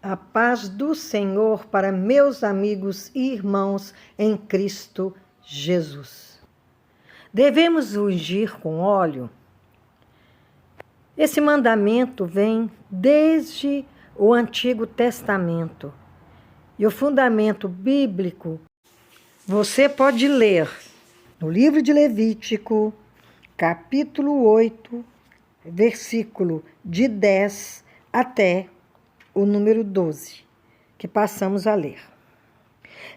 A paz do Senhor para meus amigos e irmãos em Cristo Jesus. Devemos ungir com óleo? Esse mandamento vem desde o Antigo Testamento. E o fundamento bíblico você pode ler no livro de Levítico, capítulo 8, versículo de 10 até o número 12, que passamos a ler.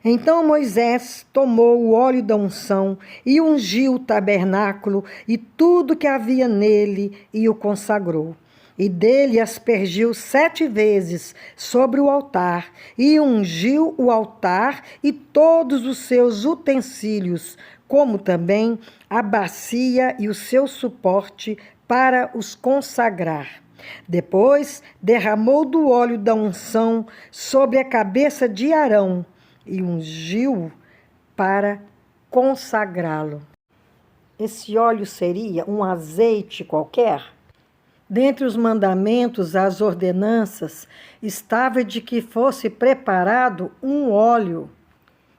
Então Moisés tomou o óleo da unção e ungiu o tabernáculo e tudo que havia nele e o consagrou. E dele aspergiu 7 vezes sobre o altar e ungiu o altar e todos os seus utensílios, como também a bacia e o seu suporte para os consagrar. Depois derramou do óleo da unção sobre a cabeça de Arão e ungiu para consagrá-lo. Esse óleo seria um azeite qualquer? Dentre os mandamentos, as ordenanças, estava de que fosse preparado um óleo,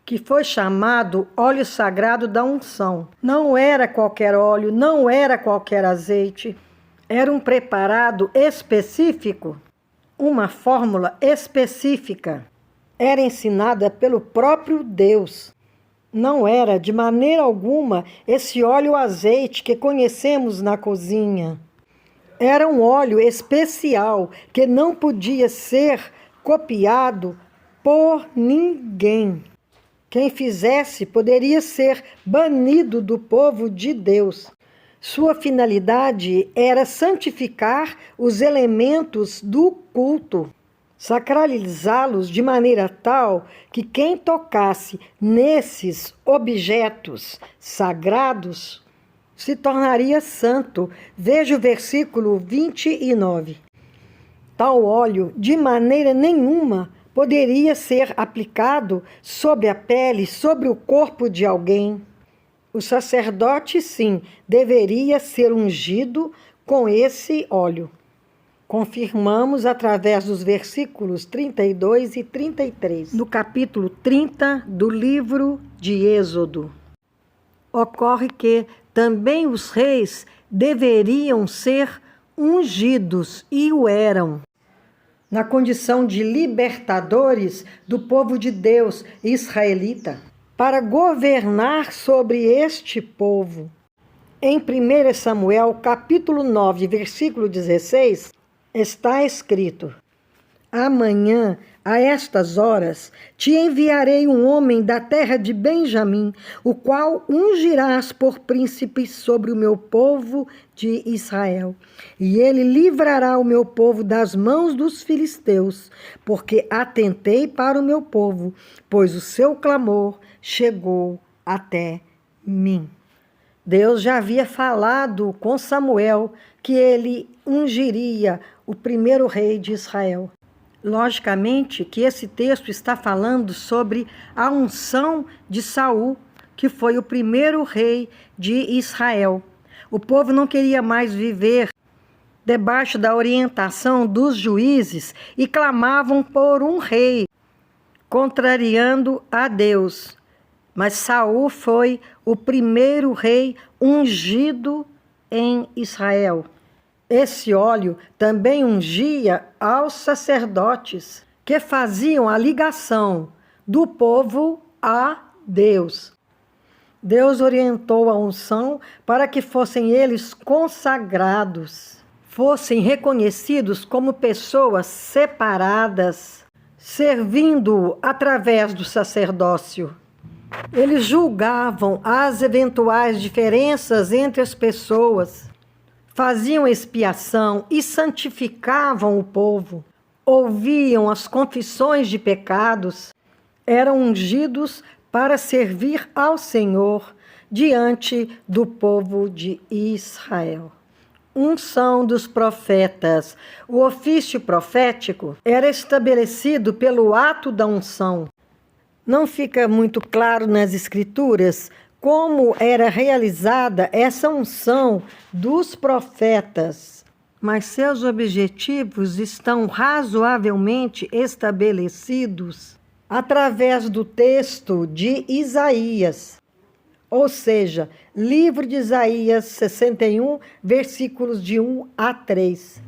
que foi chamado óleo sagrado da unção. Não era qualquer óleo, não era qualquer azeite. Era um preparado específico, uma fórmula específica. Era ensinada pelo próprio Deus. Não era, de maneira alguma, esse óleo azeite que conhecemos na cozinha. Era um óleo especial que não podia ser copiado por ninguém. Quem fizesse poderia ser banido do povo de Deus. Sua finalidade era santificar os elementos do culto, sacralizá-los de maneira tal que quem tocasse nesses objetos sagrados se tornaria santo. Veja o versículo 29. Tal óleo, de maneira nenhuma, poderia ser aplicado sobre a pele, sobre o corpo de alguém. O sacerdote, sim, deveria ser ungido com esse óleo. Confirmamos através dos versículos 32 e 33, no capítulo 30 do livro de Êxodo. Ocorre que também os reis deveriam ser ungidos, e o eram, na condição de libertadores do povo de Deus israelita, para governar sobre este povo. Em 1 Samuel, capítulo 9, versículo 16, está escrito: Amanhã, a estas horas, te enviarei um homem da terra de Benjamim, o qual ungirás por príncipe sobre o meu povo de Israel. E ele livrará o meu povo das mãos dos filisteus, porque atentei para o meu povo, pois o seu clamor chegou até mim. Deus já havia falado com Samuel que ele ungiria o primeiro rei de Israel. Logicamente que esse texto está falando sobre a unção de Saul, que foi o primeiro rei de Israel. O povo não queria mais viver debaixo da orientação dos juízes e clamavam por um rei, contrariando a Deus. Mas Saul foi o primeiro rei ungido em Israel. Esse óleo também ungia aos sacerdotes, que faziam a ligação do povo a Deus. Deus orientou a unção para que fossem eles consagrados, fossem reconhecidos como pessoas separadas, servindo através do sacerdócio. Eles julgavam as eventuais diferenças entre as pessoas, faziam expiação e santificavam o povo, ouviam as confissões de pecados, eram ungidos para servir ao Senhor diante do povo de Israel. Unção dos profetas. O ofício profético era estabelecido pelo ato da unção. Não fica muito claro nas Escrituras como era realizada essa unção dos profetas. mas seus objetivos estão razoavelmente estabelecidos através do texto de Isaías. Ou seja, livro de Isaías 61, versículos de 1 a 3.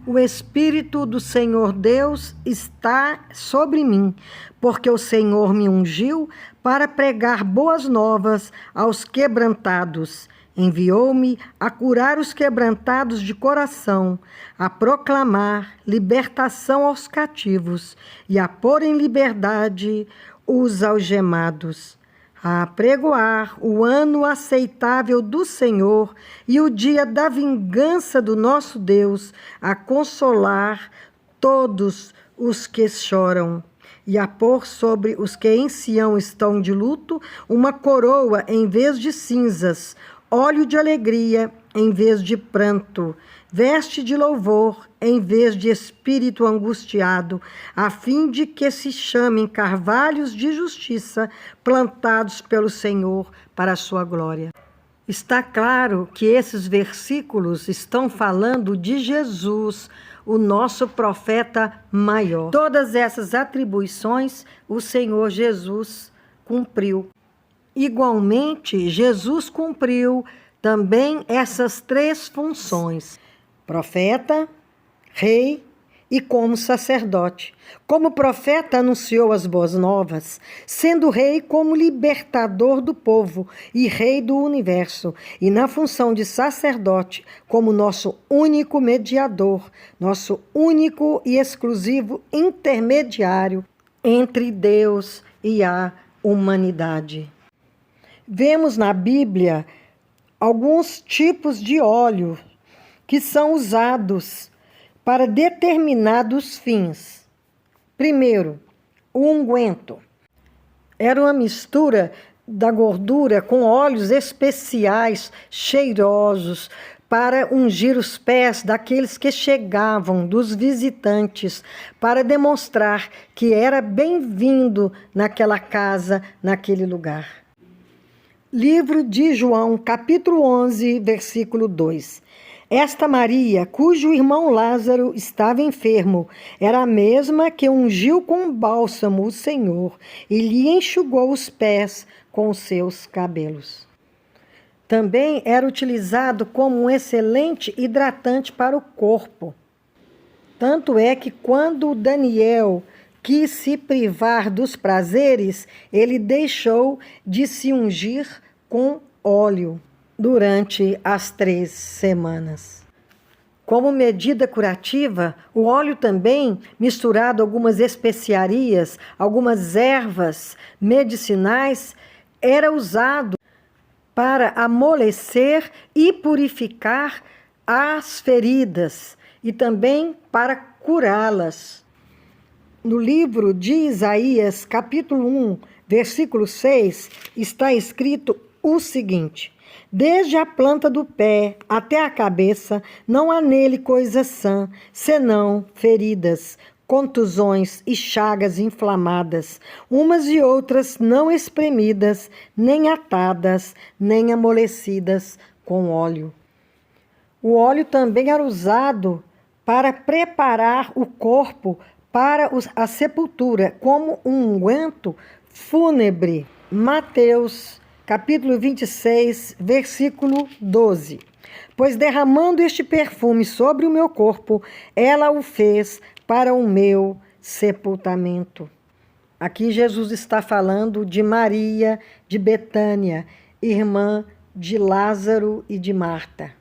O Espírito do Senhor Deus está sobre mim, porque o Senhor me ungiu para pregar boas novas aos quebrantados. Enviou-me a curar os quebrantados de coração, a proclamar libertação aos cativos e a pôr em liberdade os algemados, a apregoar o ano aceitável do Senhor e o dia da vingança do nosso Deus, a consolar todos os que choram, e a pôr sobre os que em Sião estão de luto uma coroa em vez de cinzas, óleo de alegria em vez de pranto, veste de louvor em vez de espírito angustiado, a fim de que se chamem carvalhos de justiça, plantados pelo Senhor para a sua glória. Está claro que esses versículos estão falando de Jesus, o nosso profeta maior. Todas essas atribuições o Senhor Jesus cumpriu. Igualmente, Jesus cumpriu também essas três funções: profeta, rei e como sacerdote. Como profeta, anunciou as boas novas, sendo rei como libertador do povo e rei do universo, e na função de sacerdote, como nosso único mediador, nosso único e exclusivo intermediário entre Deus e a humanidade. Vemos na Bíblia alguns tipos de óleo que são usados para determinados fins. Primeiro, o unguento. Era uma mistura da gordura com óleos especiais, cheirosos, para ungir os pés daqueles que chegavam, dos visitantes, para demonstrar que era bem-vindo naquela casa, naquele lugar. Livro de João, capítulo 11, versículo 2. Esta Maria, cujo irmão Lázaro estava enfermo, era a mesma que ungiu com bálsamo o Senhor e lhe enxugou os pés com os seus cabelos. Também era utilizado como um excelente hidratante para o corpo. Tanto é que quando Daniel quis se privar dos prazeres, ele deixou de se ungir com óleo durante as 3 semanas. Como medida curativa, o óleo também, misturado algumas especiarias, algumas ervas medicinais, era usado para amolecer e purificar as feridas e também para curá-las. No livro de Isaías, capítulo 1, versículo 6, está escrito o seguinte: desde a planta do pé até a cabeça, não há nele coisa sã, senão feridas, contusões e chagas inflamadas, umas e outras não espremidas, nem atadas, nem amolecidas com óleo. O óleo também era usado para preparar o corpo para a sepultura, como um unguento fúnebre. Mateus, capítulo 26, versículo 12. Pois derramando este perfume sobre o meu corpo, ela o fez para o meu sepultamento. Aqui Jesus está falando de Maria de Betânia, irmã de Lázaro e de Marta,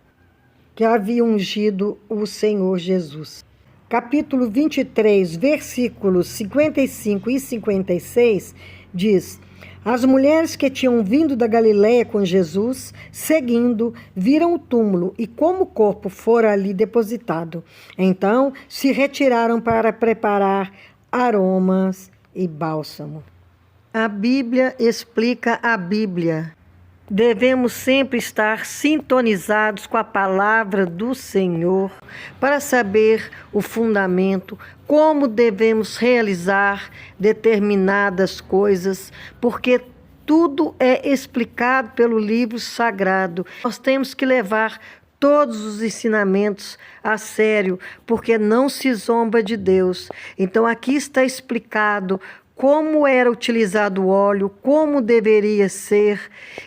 que havia ungido o Senhor Jesus. Capítulo 23, versículos 55 e 56, diz: as mulheres que tinham vindo da Galiléia com Jesus, seguindo, viram o túmulo e como o corpo fora ali depositado. Então se retiraram para preparar aromas e bálsamo. A Bíblia explica a Bíblia. Devemos sempre estar sintonizados com a palavra do Senhor para saber o fundamento, como devemos realizar determinadas coisas, porque tudo é explicado pelo livro sagrado. Nós temos que levar todos os ensinamentos a sério, porque não se zomba de Deus. Então aqui está explicado como era utilizado o óleo, como deveria ser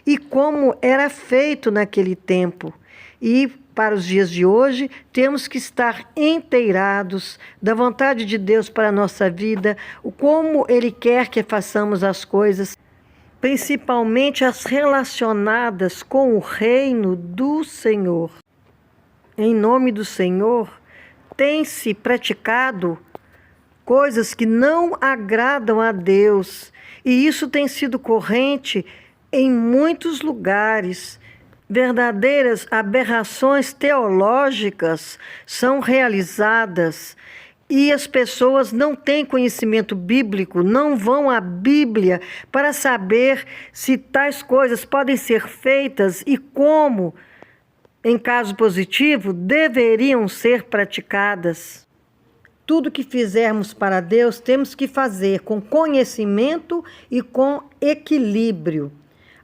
e como era feito naquele tempo. E para os dias de hoje, temos que estar inteirados da vontade de Deus para a nossa vida, como Ele quer que façamos as coisas, principalmente as relacionadas com o reino do Senhor. Em nome do Senhor, tem-se praticado coisas que não agradam a Deus, e isso tem sido corrente em muitos lugares. Verdadeiras aberrações teológicas são realizadas e as pessoas não têm conhecimento bíblico, não vão à Bíblia para saber se tais coisas podem ser feitas e como, em caso positivo, deveriam ser praticadas. Tudo que fizermos para Deus temos que fazer com conhecimento e com equilíbrio.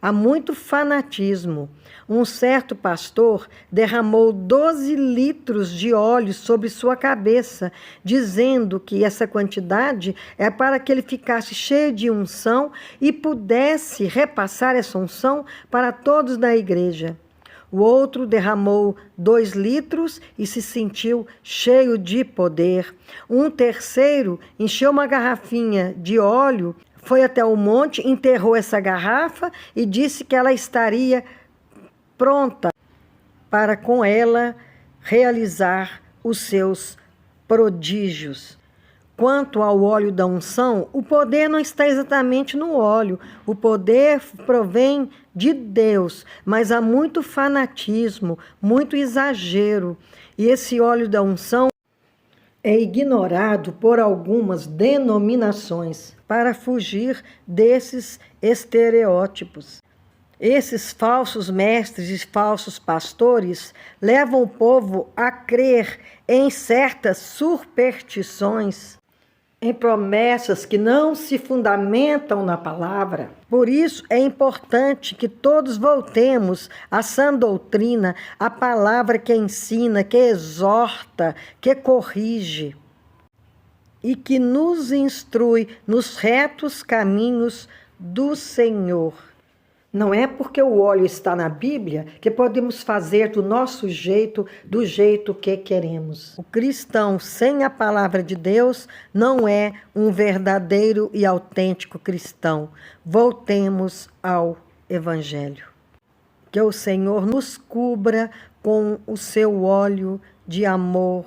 Há muito fanatismo. Um certo pastor derramou 12 litros de óleo sobre sua cabeça, dizendo que essa quantidade é para que ele ficasse cheio de unção e pudesse repassar essa unção para todos da igreja. O outro derramou 2 litros e se sentiu cheio de poder. Um terceiro encheu uma garrafinha de óleo, foi até o monte, enterrou essa garrafa e disse que ela estaria pronta para com ela realizar os seus prodígios. Quanto ao óleo da unção, o poder não está exatamente no óleo. O poder provém de Deus, mas há muito fanatismo, muito exagero. E esse óleo da unção é ignorado por algumas denominações para fugir desses estereótipos. Esses falsos mestres e falsos pastores levam o povo a crer em certas superstições, em promessas que não se fundamentam na palavra. Por isso é importante que todos voltemos à sã doutrina, à palavra que ensina, que exorta, que corrige e que nos instrui nos retos caminhos do Senhor. Não é porque o óleo está na Bíblia que podemos fazer do nosso jeito, do jeito que queremos. O cristão sem a palavra de Deus não é um verdadeiro e autêntico cristão. Voltemos ao Evangelho. Que o Senhor nos cubra com o seu óleo de amor,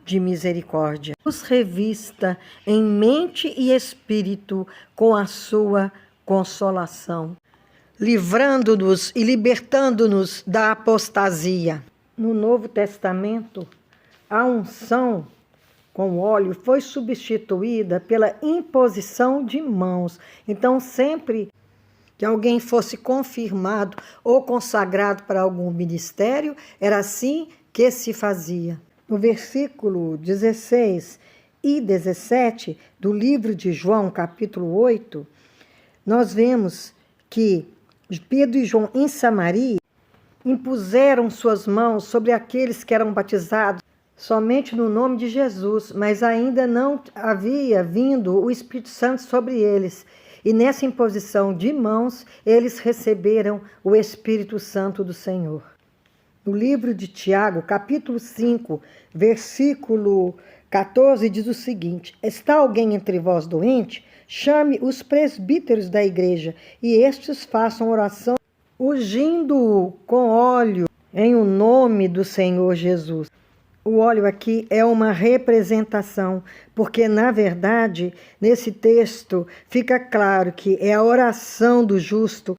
de misericórdia. Nos revista em mente e espírito com a sua consolação, livrando-nos e libertando-nos da apostasia. No Novo Testamento, a unção com óleo foi substituída pela imposição de mãos. Então, sempre que alguém fosse confirmado ou consagrado para algum ministério, era assim que se fazia. No versículo 16 e 17 do livro de João, capítulo 8, nós vemos que Pedro e João em Samaria impuseram suas mãos sobre aqueles que eram batizados somente no nome de Jesus, mas ainda não havia vindo o Espírito Santo sobre eles. E nessa imposição de mãos, eles receberam o Espírito Santo do Senhor. No livro de Tiago, capítulo 5, versículo 14, diz o seguinte: está alguém entre vós doente? Chame os presbíteros da igreja, e estes façam oração, ungindo-o com óleo em o nome do Senhor Jesus. O óleo aqui é uma representação, porque, na verdade, nesse texto fica claro que é a oração do justo,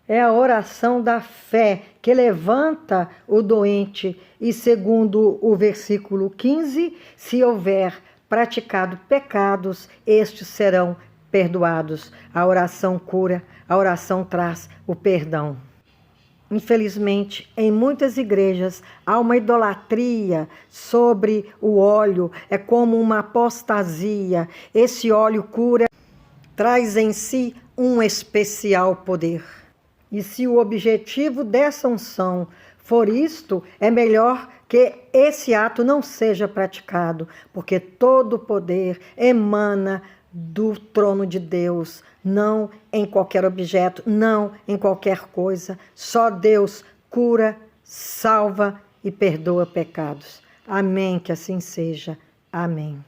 é a oração da fé que levanta o doente. E segundo o versículo 15, se houver praticado pecados, estes serão perdoados. A oração cura, a oração traz o perdão. Infelizmente, em muitas igrejas há uma idolatria sobre o óleo, é como uma apostasia. Esse óleo cura, traz em si um especial poder. E se o objetivo dessa unção for isto, é melhor que esse ato não seja praticado, porque todo o poder emana do trono de Deus, não em qualquer objeto, não em qualquer coisa. Só Deus cura, salva e perdoa pecados. Amém, que assim seja. Amém.